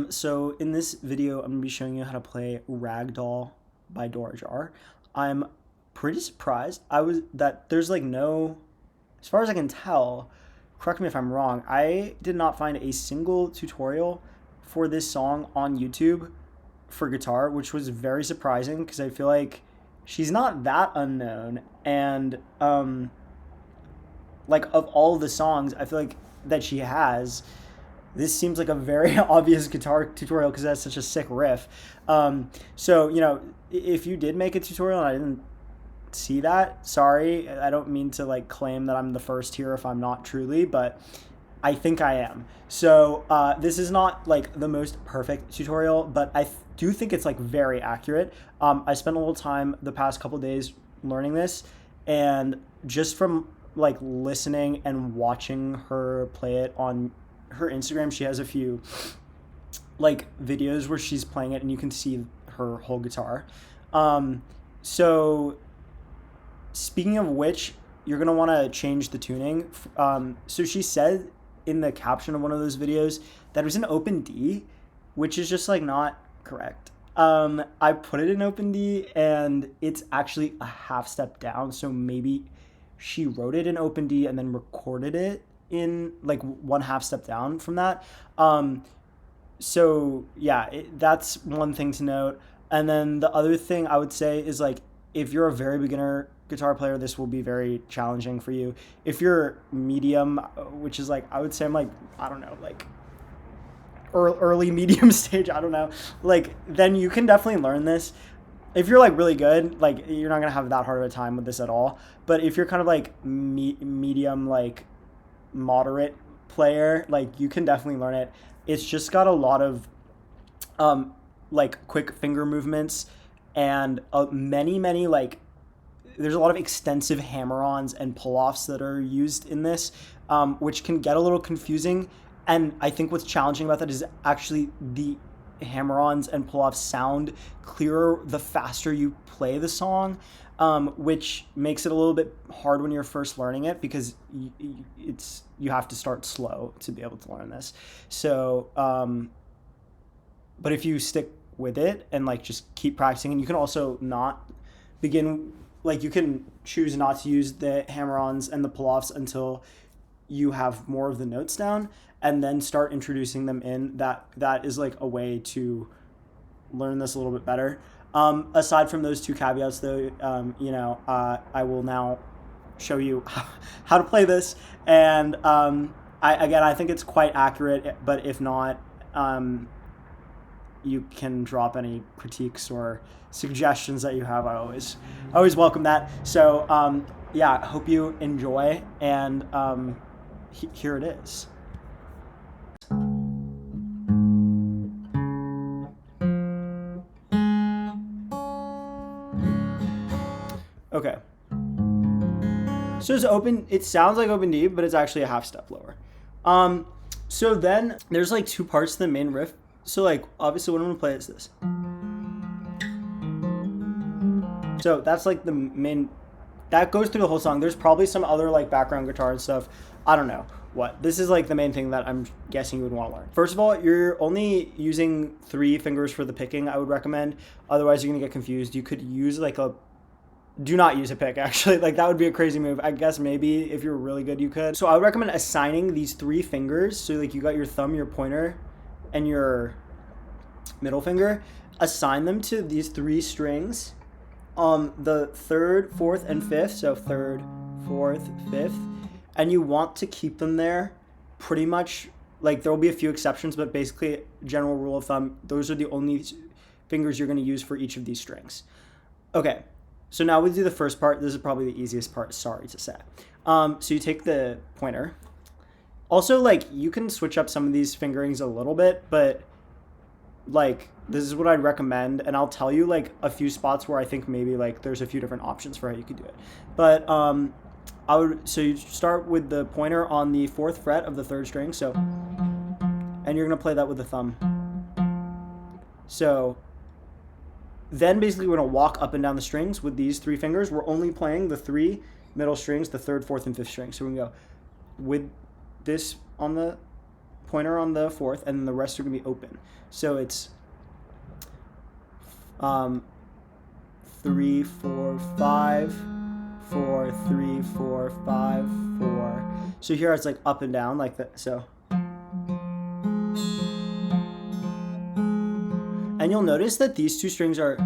So in this video, I'm going to be showing you how to play Ragdoll by Dora Jar. I'm pretty surprised that there's like no, as far as I can tell, correct me if I'm wrong, I did not find a single tutorial for this song on YouTube for guitar, which was very surprising because I feel like she's not that unknown. And like of all the songs I feel like that she has, this seems like a very obvious guitar tutorial because that's such a sick riff. So, if you did make a tutorial and I didn't see that, sorry. I don't mean to like claim that I'm the first here if I'm not truly, but I think I am. So this is not like the most perfect tutorial, but I do think it's like very accurate. I spent a little time the past couple days learning this, and just from like listening and watching her play it on her Instagram, she has a few like videos where she's playing it and you can see her whole guitar. So speaking of which, you're going to want to change the tuning. So she said in the caption of one of those videos that it was an open D, which is just like not correct. I put it in open D and it's actually a half step down. So maybe she wrote it in open D and then recorded it in like one half step down from that. So yeah, that's one thing to note. And then the other thing I would say is like, if you're a very beginner guitar player, this will be very challenging for you. If you're medium, which is like, I would say I'm like, I don't know, like early medium stage, I don't know, like then you can definitely learn this. If you're like really good, like you're not gonna have that hard of a time with this at all. But if you're kind of like medium, like moderate player, like you can definitely learn it. It's just got a lot of like quick finger movements and many like there's a lot of extensive hammer-ons and pull-offs that are used in this, which can get a little confusing. And I think what's challenging about that is actually the hammer-ons and pull-offs sound clearer the faster you play the song, which makes it a little bit hard when you're first learning it because you have to start slow to be able to learn this. So, but if you stick with it and like just keep practicing, and you can also not begin, like you can choose not to use the hammer-ons and the pull-offs until you have more of the notes down, and then start introducing them in. That is like a way to learn this a little bit better. Aside from those two caveats though, I will now show you how to play this. And I think it's quite accurate, but if not, you can drop any critiques or suggestions that you have. I always welcome that. So I hope you enjoy, and here it is. Okay. So it's open. It sounds like open D, but it's actually a half step lower. So then there's like two parts to the main riff. So like obviously what I'm gonna play is this. So that's like the main. That goes through the whole song. There's probably some other like background guitar and stuff. I don't know what. This is like the main thing that I'm guessing you would want to learn. First of all, you're only using 3 fingers for the picking, I would recommend. Otherwise, you're going to get confused. You could use like do not use a pick, actually. Like that would be a crazy move. I guess maybe if you're really good, you could. So I would recommend assigning these 3 fingers. So like you got your thumb, your pointer, and your middle finger. Assign them to these 3 strings. The 3rd, 4th, and 5th. So 3rd, 4th, 5th. And you want to keep them there pretty much. Like there will be a few exceptions, but basically general rule of thumb, those are the only fingers you're going to use for each of these strings. Okay, so now we do the first part. This is probably the easiest part, sorry to say. So you take the pointer. Also, like you can switch up some of these fingerings a little bit, but like this is what I'd recommend, and I'll tell you like a few spots where I think maybe like there's a few different options for how you could do it. But so you start with the pointer on the 4th fret of the 3rd string, so, and you're gonna play that with the thumb. So then basically we're gonna walk up and down the strings with these 3 fingers. We're only playing the 3 middle strings, the 3rd, 4th, and 5th strings. So we're gonna go with this on the pointer on the fourth, and then the rest are going to be open. So it's 3, 4, 5, 4, 3, 4, 5, 4. So here it's like up and down like that. So, and you'll notice that these two strings are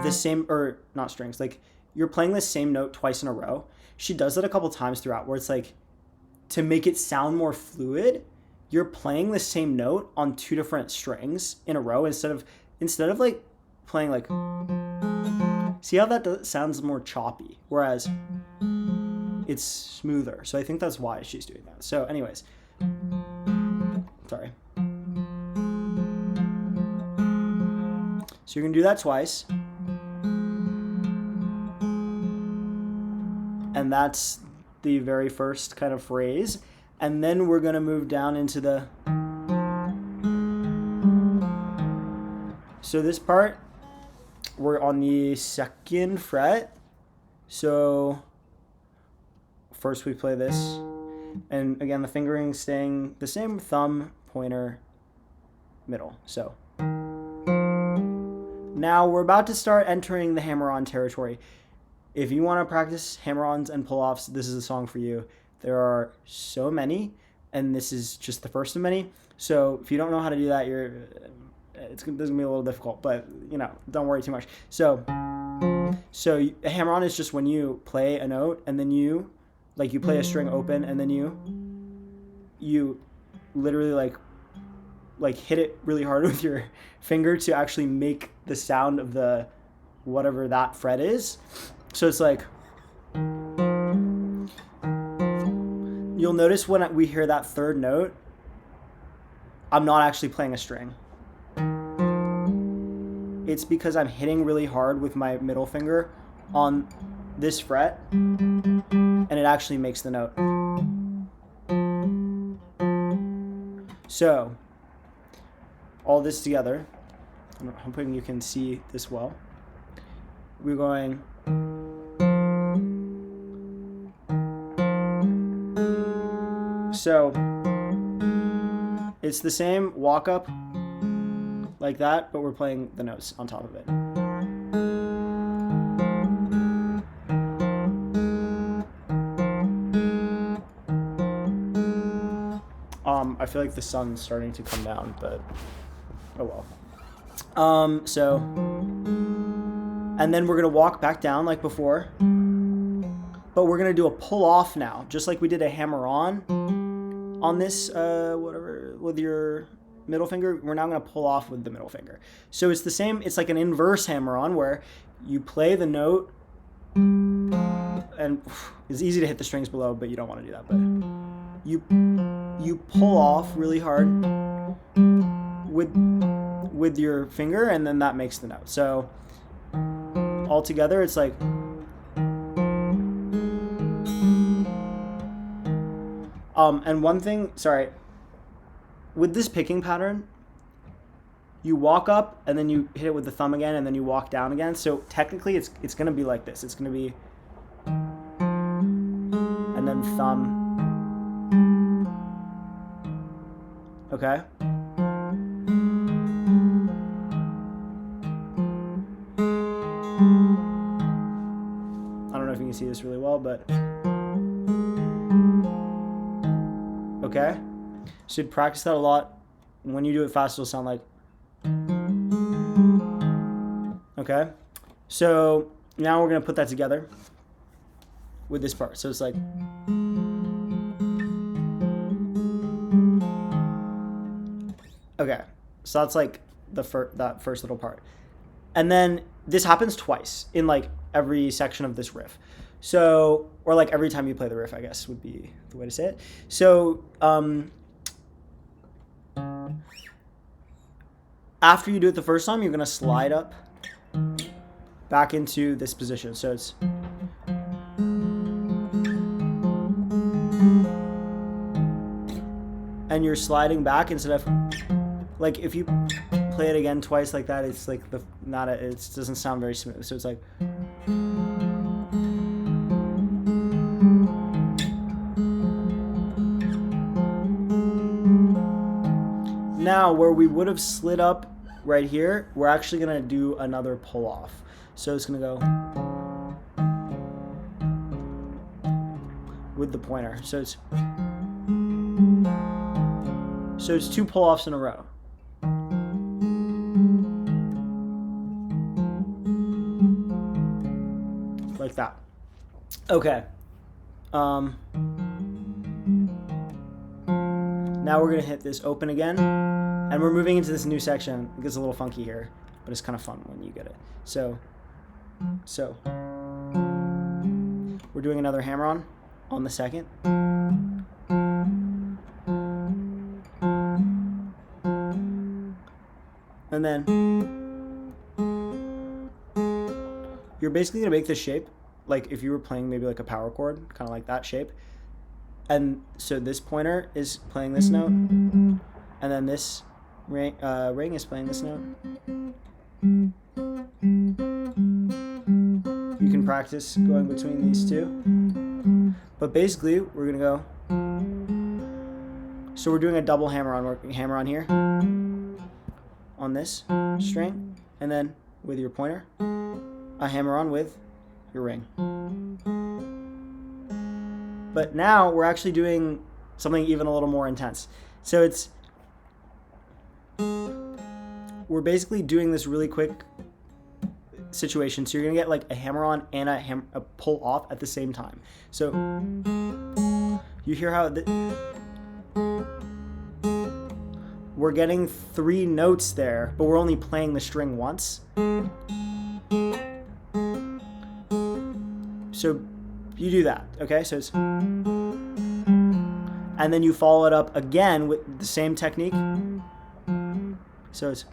the same, or not strings, like you're playing the same note twice in a row. She does that a couple times throughout, where it's like, to make it sound more fluid, you're playing the same note on two different strings in a row instead of like playing like, see how that sounds more choppy, whereas it's smoother. So I think that's why she's doing that. So anyways, sorry. So you're gonna do that twice. And that's the very first kind of phrase. And then we're gonna move down into the, so this part, we're on the 2nd fret. So first we play this, and again the fingering staying the same, thumb, pointer, middle. So now we're about to start entering the hammer-on territory. If you want to practice hammer-ons and pull-offs, this is a song for you. There are so many, and this is just the first of many. So if you don't know how to do that, it's going to be a little difficult, but don't worry too much. So a hammer-on is just when you play a note, and then you play a string open, and then you literally like hit it really hard with your finger to actually make the sound of the whatever that fret is. So it's like, you'll notice when we hear that third note, I'm not actually playing a string. It's because I'm hitting really hard with my middle finger on this fret, and it actually makes the note. So all this together, I'm hoping you can see this well. We're going, so it's the same walk up like that, but we're playing the notes on top of it. I feel like the sun's starting to come down, but oh well. So, and then we're gonna walk back down like before, but we're gonna do a pull off now, just like we did a hammer on this whatever with your middle finger. We're now gonna pull off with the middle finger. So it's the same. It's like an inverse hammer on, where you play the note, and it's easy to hit the strings below, but you don't want to do that. But you pull off really hard with your finger, and then that makes the note. So all together, it's like, and one thing, sorry, with this picking pattern, you walk up and then you hit it with the thumb again, and then you walk down again. So technically it's going to be like this. It's going to be, and then thumb. Okay? I don't know if you can see this really well, but okay? So you'd practice that a lot. When you do it fast, it'll sound like, okay? So now we're going to put that together with this part. So it's like, okay, so that's like that first little part. And then this happens twice in like every section of this riff. So, or like every time you play the riff, I guess would be the way to say it. So, after you do it the first time, you're going to slide up back into this position. So it's, and you're sliding back instead of, like, if you play it again twice like that, it's like it doesn't sound very smooth. So it's like, now where we would have slid up right here, we're actually gonna do another pull off. So it's gonna go with the pointer. So it's 2 pull offs in a row. Like that. Okay. Now we're gonna hit this open again, and we're moving into this new section. It gets a little funky here, but it's kind of fun when you get it. So we're doing another hammer-on the second. And then you're basically gonna make this shape like if you were playing maybe like a power chord, kind of like that shape. And so this pointer is playing this note, and then this ring is playing this note. You can practice going between these two. But basically, we're gonna go. So we're doing a double hammer-on here on this string, and then with your pointer, a hammer-on with your ring. But now we're actually doing something even a little more intense. So we're basically doing this really quick situation. So you're gonna get like a hammer-on and a pull-off at the same time. So you hear how we're getting 3 notes there, but we're only playing the string once. So you do that, okay? So it's, and then you follow it up again with the same technique. So it's,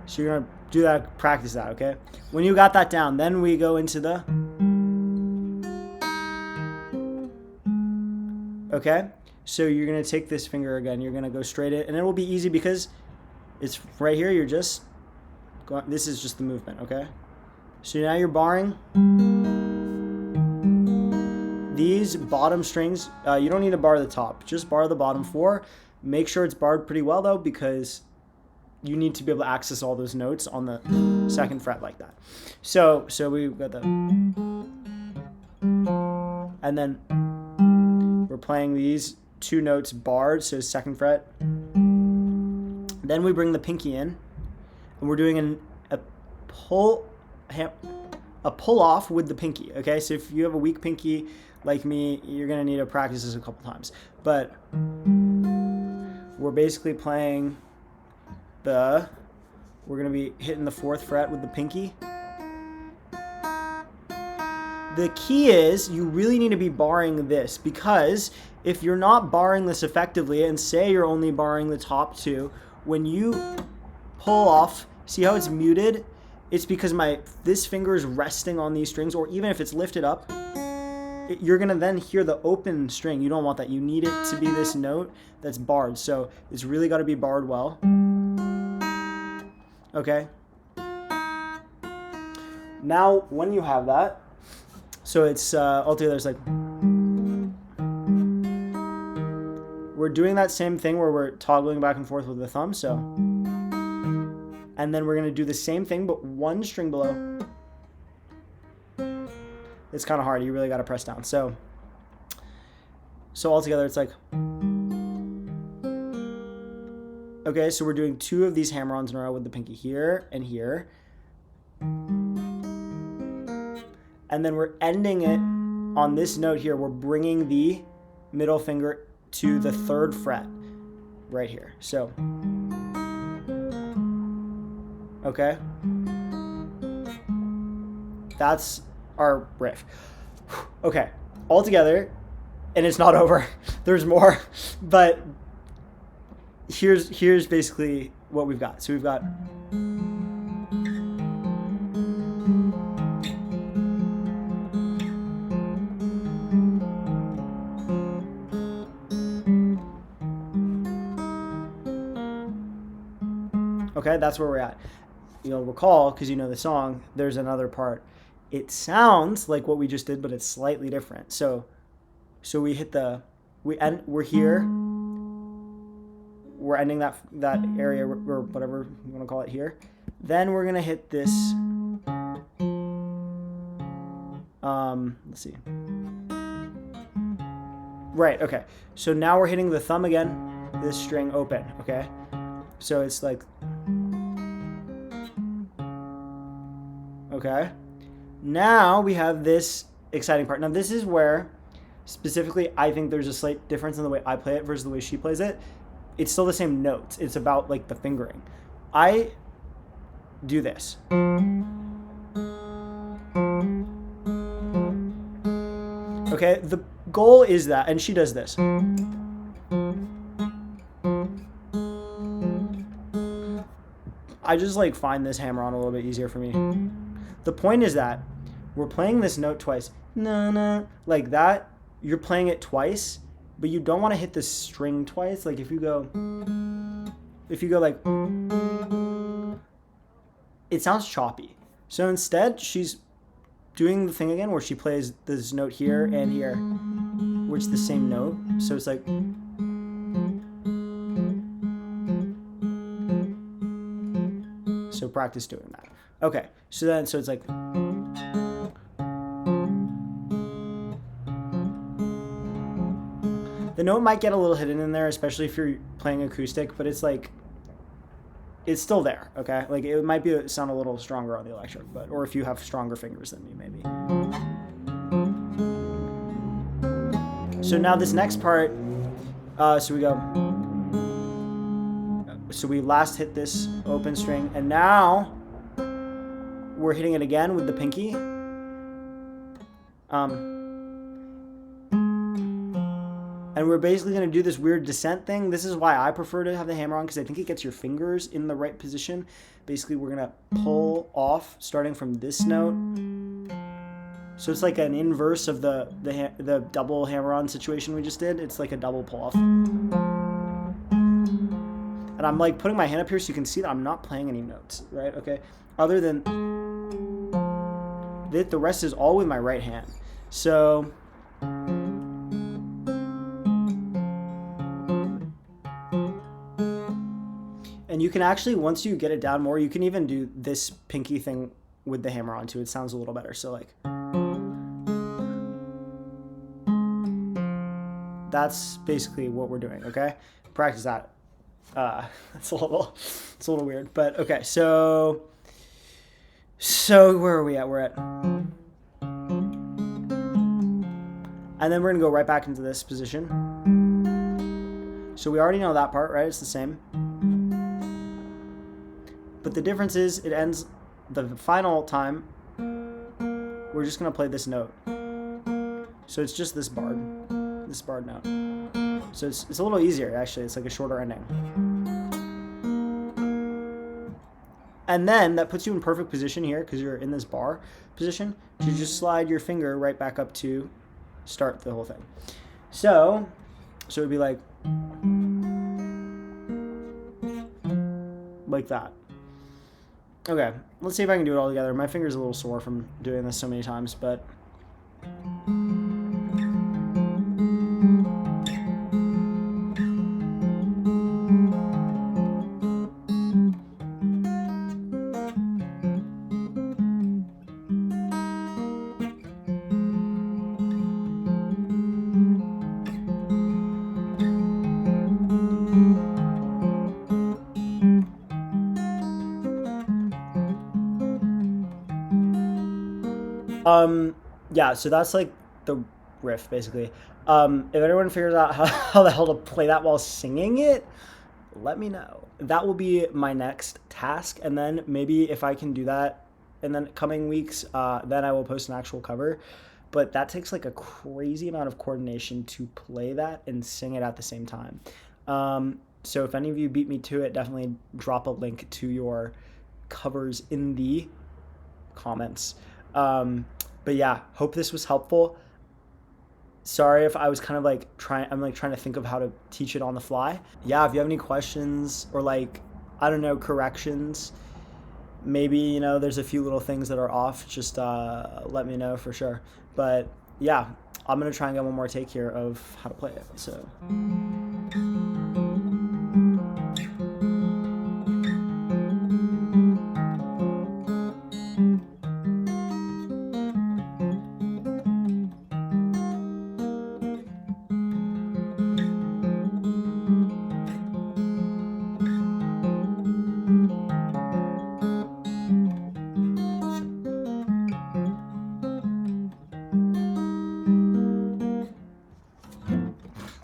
so you're gonna do that, practice that, okay? When you got that down, then we go into the, okay? So you're gonna take this finger again, you're gonna go straight in, and it will be easy because it's right here, you're just going, this is just the movement, okay? So now you're barring these bottom strings. You don't need to bar the top, just bar the bottom 4. Make sure it's barred pretty well though, because you need to be able to access all those notes on the 2nd fret like that. So we've got the, and then we're playing these 2 notes barred, so 2nd fret. Then we bring the pinky in, and we're doing a pull off with the pinky. Okay, so if you have a weak pinky like me, you're gonna need to practice this a couple times. But we're basically playing we're gonna be hitting the 4th fret with the pinky. The key is you really need to be barring this, because if you're not barring this effectively, and say you're only barring the top 2, when you pull off, see how it's muted? It's because this finger is resting on these strings, or even if it's lifted up, you're gonna then hear the open string. You don't want that. You need it to be this note that's barred. So it's really got to be barred well. Okay. Now, when you have that, so it's altogether, it's like, we're doing that same thing where we're toggling back and forth with the thumb, so, and then we're gonna do the same thing, but 1 string below. It's kind of hard, you really gotta press down. So altogether, it's like, okay, so we're doing 2 of these hammer-ons in a row with the pinky here and here. And then we're ending it on this note here. We're bringing the middle finger to the 3rd fret right here. So, okay. That's our riff. Okay, all together, and it's not over. There's more, but here's basically what we've got. So we've got Okay, that's where we're at. You'll recall, because you know the song, there's another part. It sounds like what we just did, but it's slightly different. So we hit we're here. We're ending that area, or whatever you want to call it here. Then we're gonna hit this. Let's see. Right. Okay. So now we're hitting the thumb again. This string open. Okay. So it's like. Okay. Now we have this exciting part. Now this is where, specifically, I think there's a slight difference in the way I play it versus the way she plays it. It's still the same notes. It's about like the fingering. I do this. Okay, the goal is that, and she does this. I just like find this hammer-on a little bit easier for me. The point is that we're playing this note twice. Na na, like that. You're playing it twice, but you don't want to hit the string twice. Like if you go like, it sounds choppy. So instead, she's doing the thing again where she plays this note here and here, which is the same note. So it's like, so practice doing that. Okay, so it's like, the note might get a little hidden in there, especially if you're playing acoustic, but it's like, it's still there, okay? Like it might sound a little stronger on the electric, or if you have stronger fingers than me, maybe. So now this next part, so we last hit this open string, and now we're hitting it again with the pinky. And we're basically going to do this weird descent thing. This is why I prefer to have the hammer on, because I think it gets your fingers in the right position. Basically, we're going to pull off starting from this note. So it's like an inverse of the double hammer-on situation we just did. It's like a double pull-off. And I'm like putting my hand up here so you can see that I'm not playing any notes, right? Okay. Other than the rest is all with my right hand. So and you can actually, once you get it down more, you can even do this pinky thing with the hammer on too. It sounds a little better. So like, that's basically what we're doing. Okay, practice that. It's a little weird, but okay. So where are we at? We're at, and then we're gonna go right back into this position. So we already know that part, right? It's the same. But the difference is it ends the final time. We're just going to play this note. So it's just this barred note. So it's a little easier, actually. It's like a shorter ending. And then that puts you in perfect position here because you're in this bar position to just slide your finger right back up to start the whole thing. So it would be like that. Okay, let's see if I can do it all together. My finger's a little sore from doing this so many times, but yeah, so that's like the riff, basically. If anyone figures out how the hell to play that while singing it, let me know. That will be my next task, and then maybe if I can do that in the coming weeks, then I will post an actual cover. But that takes like a crazy amount of coordination to play that and sing it at the same time. So if any of you beat me to it, definitely drop a link to your covers in the comments. But yeah, hope this was helpful. Sorry if I was kind of like trying to think of how to teach it on the fly. Yeah, if you have any questions or like I don't know, corrections, maybe, you know, there's a few little things that are off, just let me know for sure. But yeah, I'm gonna try and get one more take here of how to play it. So.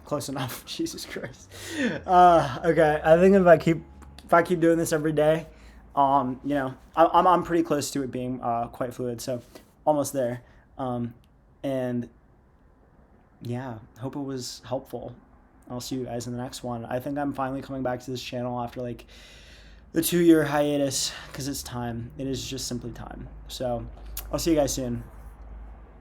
Close enough. Jesus Christ. Okay, I think if I keep doing this every day, you know, I'm pretty close to it being quite fluid. So almost there. And yeah, hope it was helpful. I'll see you guys in the next one. I think I'm finally coming back to this channel after like the 2-year hiatus because it's time. It is just simply time. So I'll see you guys soon.